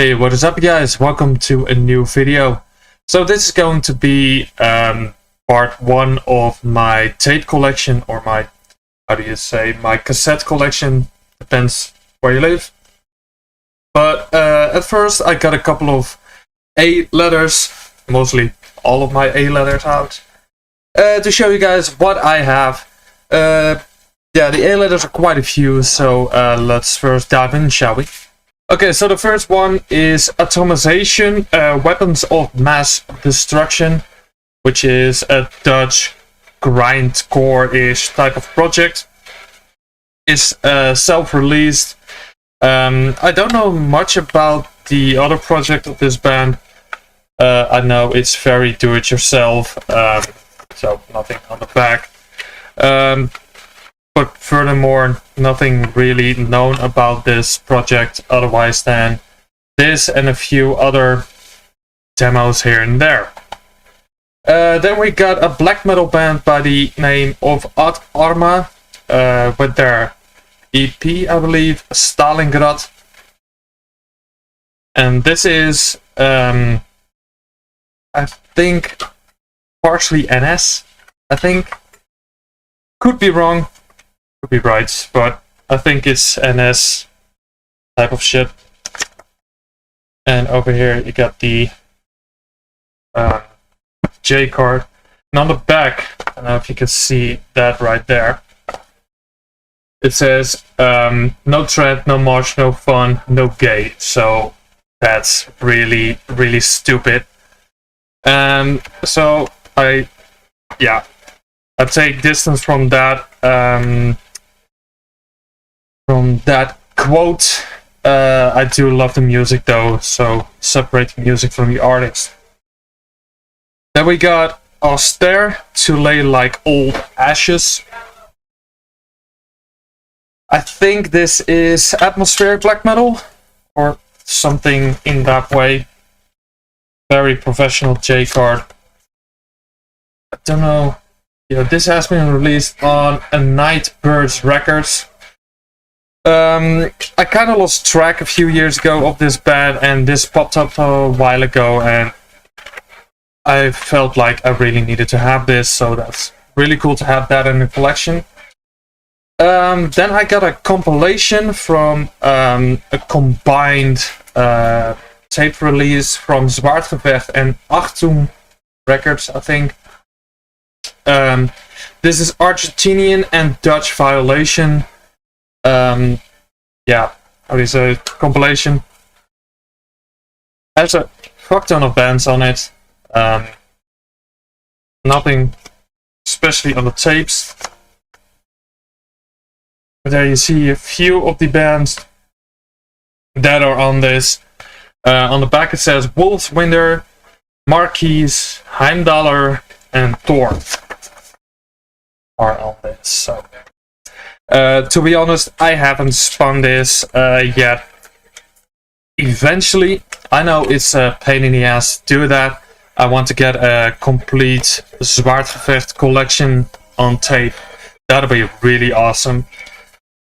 Hey, what is up guys? Welcome to a new video. So this is going to be part 1 of my tape collection, or my, my cassette collection, depends where you live. But at first I got a couple of A letters, mostly all of my A letters out, to show you guys what I have. Yeah, the A letters are quite a few, so let's first dive in, shall we? Okay, so the first one is Atomization, Weapons of Mass Destruction, which is a Dutch grindcore-ish type of project. It's self-released. I don't know much about the other project of this band. I know it's very do-it-yourself, so nothing on the back. But furthermore, nothing really known about this project otherwise than this and a few other demos here and there. Then we got a black metal band by the name of Ad Arma with their EP, I believe, Stalingrad. And this is, I think, partially NS, I think. Could be wrong. Could be right, but I think it's NS type of shit. And over here you got the J card. And on the back, I don't know if you can see that right there, it says no trend, no march, no fun, no gay. So that's really, really stupid. So I take distance from that. From that quote. I do love the music though, so separate the music from the artist. Then we got Austere, To Lay Like Old Ashes. I think this is atmospheric black metal, or something in that way. Very professional J card. I don't know. Yeah, this has been released on a Nightbirds Records. I kind of lost track a few years ago of this band, and this popped up a while ago, and I felt like I really needed to have this, so that's really cool to have that in the collection. Then I got a compilation from a combined tape release from Zwaardgevecht and Achtung Records, I think. This is Argentinian and Dutch Violation. Yeah, how do you say it? Compilation. Has a fuck ton of bands on it. Nothing especially on the tapes. But there you see a few of the bands that are on this. On the back it says Wolfswinder, Marquise, Heimdaller, and Thor are on this. So to be honest, I haven't spun this yet. Eventually, I know it's a pain in the ass to do that. I want to get a complete Zwaardgevecht collection on tape. That'll be really awesome.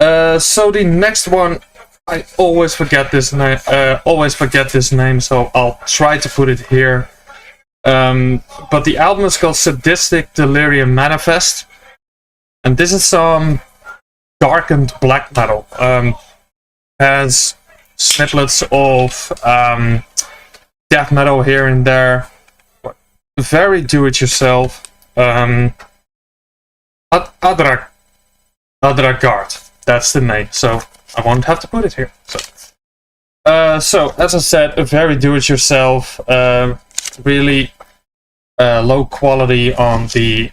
So the next one, I always forget this name, so I'll try to put it here. But the album is called Sadistic Delirium Manifest, and this is some darkened black metal. Has snippets of death metal here and there. Very do-it-yourself. Adragard, that's the name. So I won't have to put it here. So as I said, a very do-it-yourself. Really low quality on the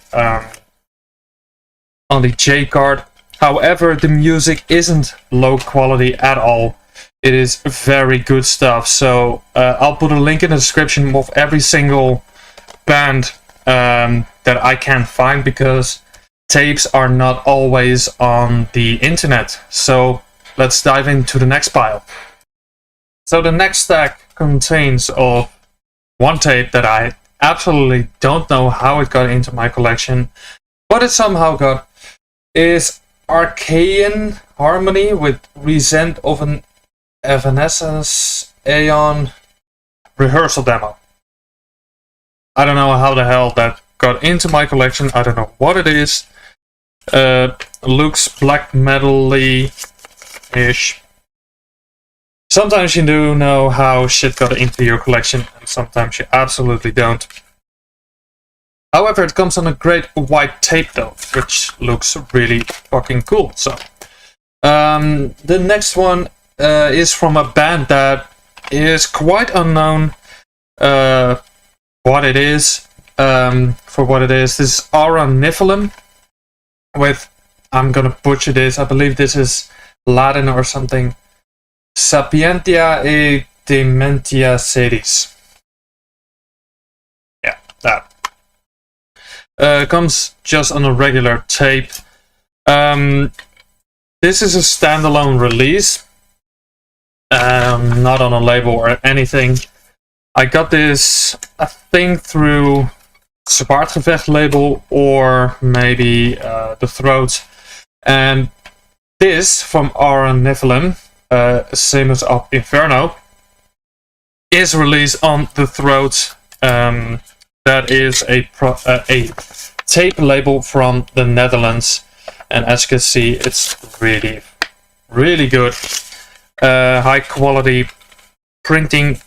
J card. However, the music isn't low quality at all. It is very good stuff. So I'll put a link in the description of every single band that I can find, because tapes are not always on the internet. So let's dive into the next pile. So the next stack contains of one tape that I absolutely don't know how it got into my collection, but it somehow got, is Archaean Harmony with Resent of an Evanescence Aeon rehearsal demo. I don't know how the hell that got into my collection. I don't know what it is. Looks black metal-y-ish. Sometimes you do know how shit got into your collection, and sometimes you absolutely don't. However, it comes on a great white tape though, which looks really fucking cool. So, the next one is from a band that is quite unknown. What it is, for what it is. This is Aura Niflheim with, I'm gonna butcher this, I believe this is Latin or something, Sapientia e Dementia Sedis. Yeah, that. Comes just on a regular tape. This is a standalone release, not on a label or anything. I got this, I think, through Zwaardgevecht label or maybe The Throat. And this from Aura Niflheim, same as Up Inferno, is released on The Throat. That is a tape label from the Netherlands. And as you can see, it's really, really good. High quality printing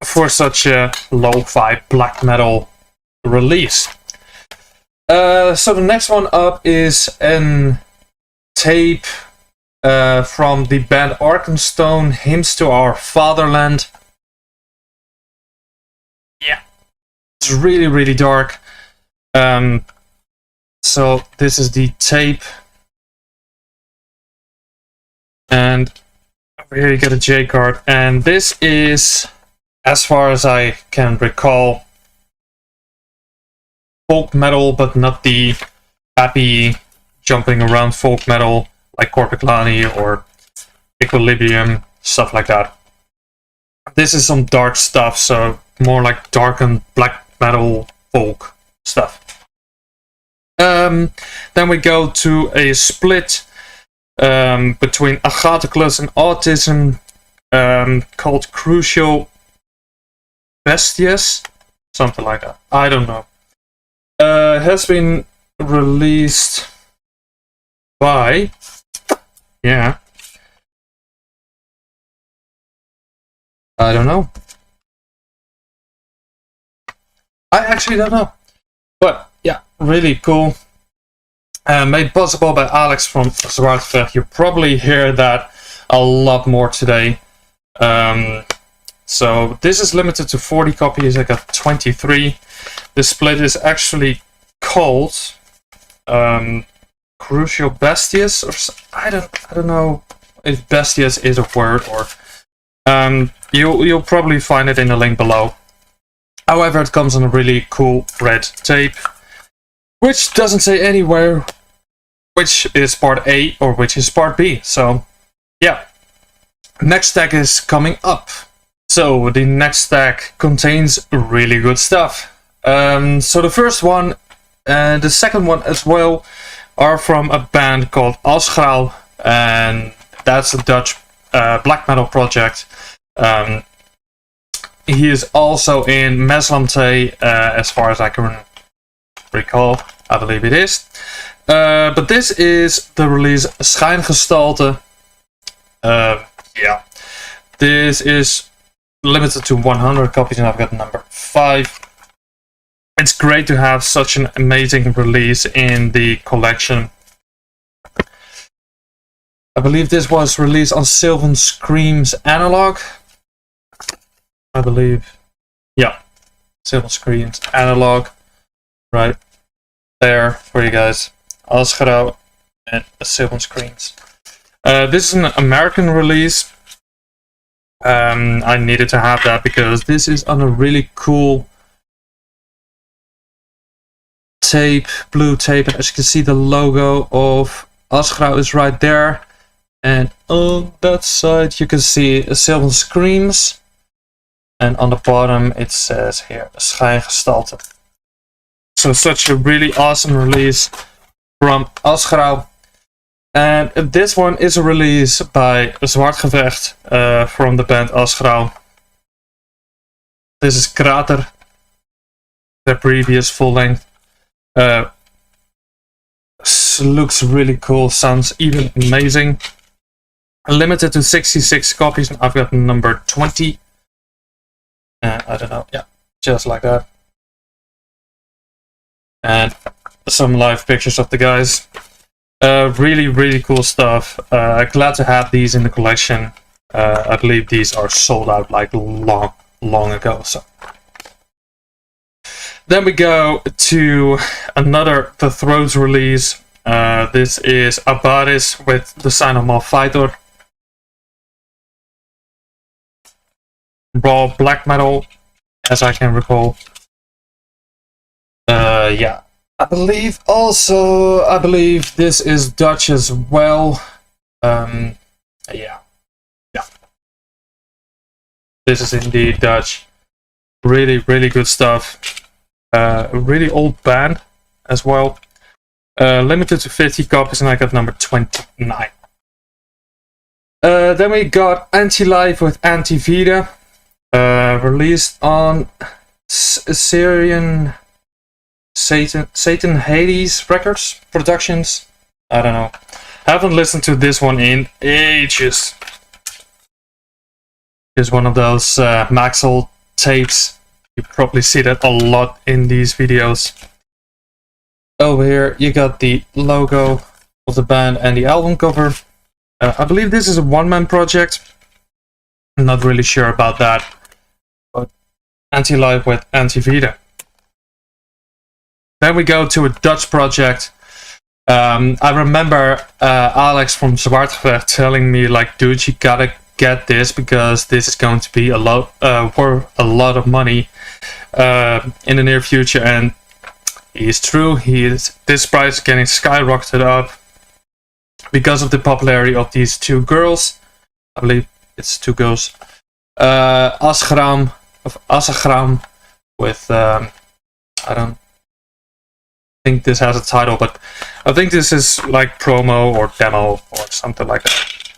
for such a lo-fi black metal release. So the next one up is a tape from the band Arkenstone, Hymns to Our Fatherland. Yeah, it's really, really dark. So this is the tape, and over here you get a J card, and this is, as far as I can recall, folk metal, but not the happy jumping around folk metal like Corpiclani or Equilibrium, stuff like that. This is some dark stuff, so more like darkened black metal folk stuff. Then we go to a split between Agathocles and Autism, called Crucial Bestias, something like that. I don't know. Has been released by, yeah, I don't know. I actually don't know. But yeah, really cool. Made possible by Alex from Zwaardgevecht. You probably hear that a lot more today. So this is limited to 40 copies. I got 23. The split is actually called Crucial Bestias, or I don't know if Bestias is a word, or you'll probably find it in the link below. However, it comes on a really cool red tape, which doesn't say anywhere which is part A or which is part B. So yeah, next stack is coming up. So the next stack contains really good stuff. So the first one and the second one as well are from a band called Asgrau, and that's a Dutch black metal project. He is also in Meslamte, as far as I can recall. I believe it is. But this is the release Schijngestalte. Yeah, this is limited to 100 copies, and I've got number 5. It's great to have such an amazing release in the collection. I believe this was released on Sylvan Screams Analog. I believe. Yeah, Sylvan Screams Analog. Right there for you guys. Asgrau and Sylvan Screams. This is an American release. I needed to have that because this is on a really cool tape, blue tape, and as you can see, the logo of Asgrau is right there, and on that side you can see Sylvan Screams, and on the bottom it says here Schijngestalte. So such a really awesome release from Asgrau. And this one is a release by Zwartgevecht from the band Asgrauw. This is Krater, their previous full length. Looks really cool, sounds even amazing. Limited to 66 copies, and I've got number 20. I don't know, yeah, just like that. And some live pictures of the guys. Really, really cool stuff. Glad to have these in the collection. I believe these are sold out like long ago. So then we go to another The Throats release. This is Abaris with the Sign of Malfighter. Raw black metal, as I can recall. Yeah. I believe this is Dutch as well. Yeah. This is indeed Dutch. Really, really good stuff. A really old band as well. Limited to 50 copies, and I got number 29. Then we got Anti-Life with Anti-Vida. Released on Syrian Satan Hades Records Productions. I don't know. Haven't listened to this one in ages. It's one of those Maxell tapes. You probably see that a lot in these videos. Over here you got the logo of the band and the album cover. I believe this is a one-man project. I'm not really sure about that. But Anti-Life with Anti-Vida. Then we go to a Dutch project. I remember Alex from Zwartgevecht telling me, like, dude, you gotta get this because this is going to be worth a lot of money in the near future. And he's true. This price is getting skyrocketed up because of the popularity of these two girls. I believe it's two girls. Asgrauw with I don't think this has a title, but I think this is like promo or demo or something like that.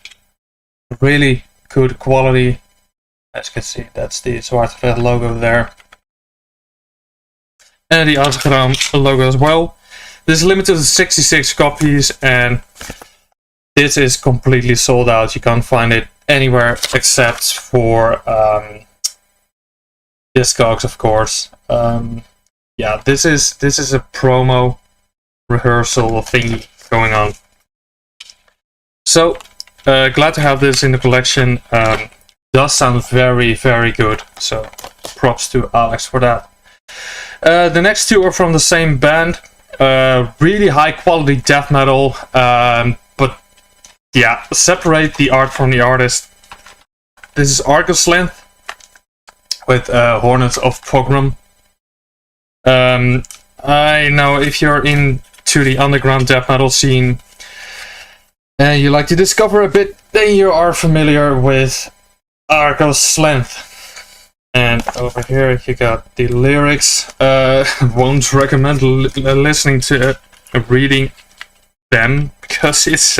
Really good quality. As you can see, that's the Zwartgevecht logo there. And the Asgrauw logo as well. This is limited to 66 copies, and this is completely sold out. You can't find it anywhere except for Discogs, of course. Yeah, this is a promo rehearsal thingy going on. So glad to have this in the collection. Does sound very, very good. So props to Alex for that. The next two are from the same band. Really high quality death metal. But yeah, separate the art from the artist. This is Argus Length with Hornets of Pogrom. I know if you're into the underground death metal scene and you like to discover a bit, then you are familiar with Argus Length. And over here you got the lyrics. Won't recommend listening to reading them because it's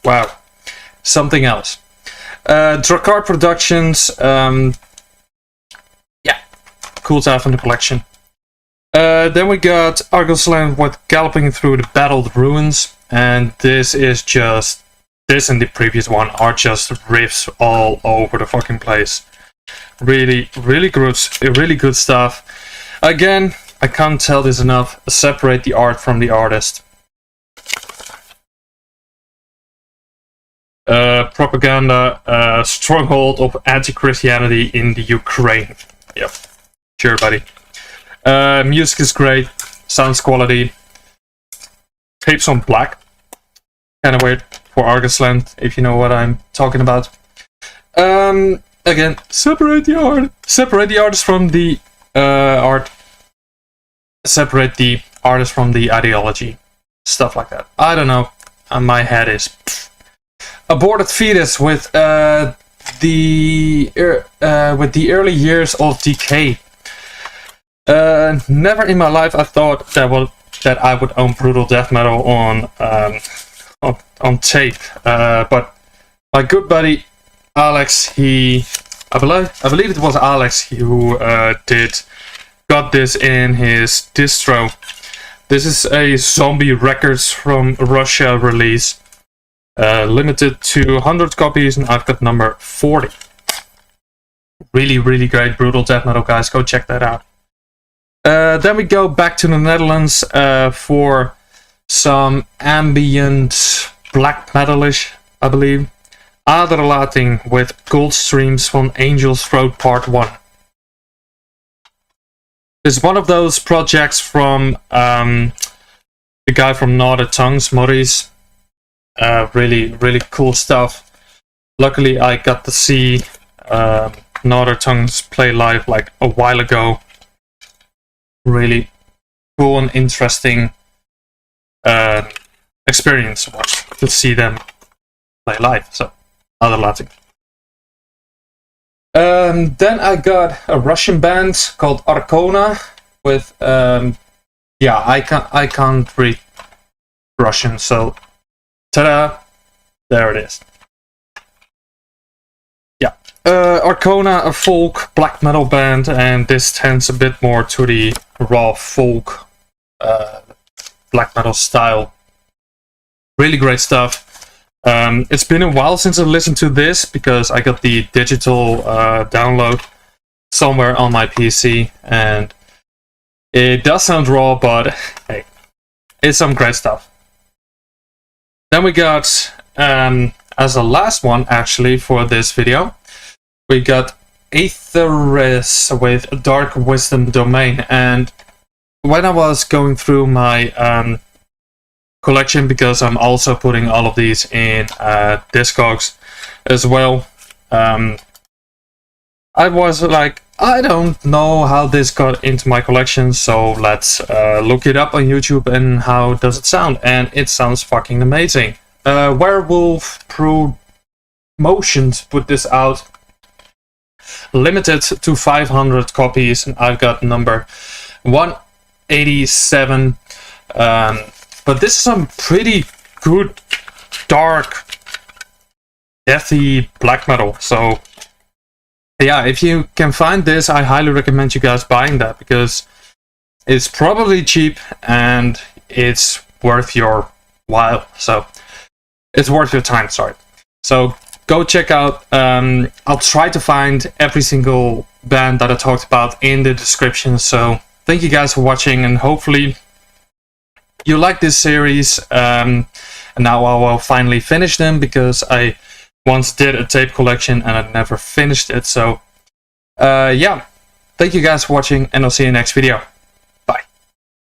wow, something else. Drakkar Productions. Yeah, cool to have in the collection. Then we got Argus Length with Galloping Through the Battled Ruins, and this and the previous one are just riffs all over the fucking place. Really good stuff. Again, I can't tell this enough. Separate the art from the artist. Propaganda, stronghold of anti-Christianity in the Ukraine. Yep, sure, buddy. Music is great, sounds quality. Tapes on black, kind of weird for Argus Length, if you know what I'm talking about. Again, separate the art. Separate the artist from the art. Separate the artist from the ideology. Stuff like that. I don't know. My head is Aborted Fetus with the early years of decay. Never in my life I thought that I would own brutal death metal on on tape. But my good buddy Alex, I believe it was Alex who got this in his distro. This is a Zombie Records from Russia release, limited to 100 copies, and I've got number 40. Really, really great brutal death metal, guys. Go check that out. Then we go back to the Netherlands for some ambient black metalish, I believe. Aderlating with Gold Streams van Angel's Throat Part 1. It's one of those projects from the guy from Gnawed Tongues, Maurice. Really, really cool stuff. Luckily, I got to see Gnawed Tongues play live like a while ago. Really cool and interesting experience to see them play live. So, Aderlating. Then I got a Russian band called Arcona with yeah, I can't read Russian, so ta-da, there it is. Yeah, Arcona, a folk black metal band, and this tends a bit more to the raw folk black metal style. Really great stuff. It's been a while since I listened to this because I got the digital download somewhere on my PC, and it does sound raw, but hey, it's some great stuff. Then we got, as a last one actually for this video, we got Aetheris with Dark Wisdom Domain. And when I was going through my collection, because I'm also putting all of these in Discogs as well, I was like, I don't know how this got into my collection, so let's look it up on YouTube and how does it sound, and it sounds fucking amazing. Werewolf Promotions put this out, limited to 500 copies, and I've got number 187. But this is some pretty good, dark, deathy black metal. So, yeah, if you can find this, I highly recommend you guys buying that, because it's probably cheap and it's worth your while. So, it's worth your time, sorry. So, go check out, I'll try to find every single band that I talked about in the description. So, thank you guys for watching, and hopefully you like this series, and now I will finally finish them, because I once did a tape collection and I never finished it. So yeah, thank you guys for watching, and I'll see you next video.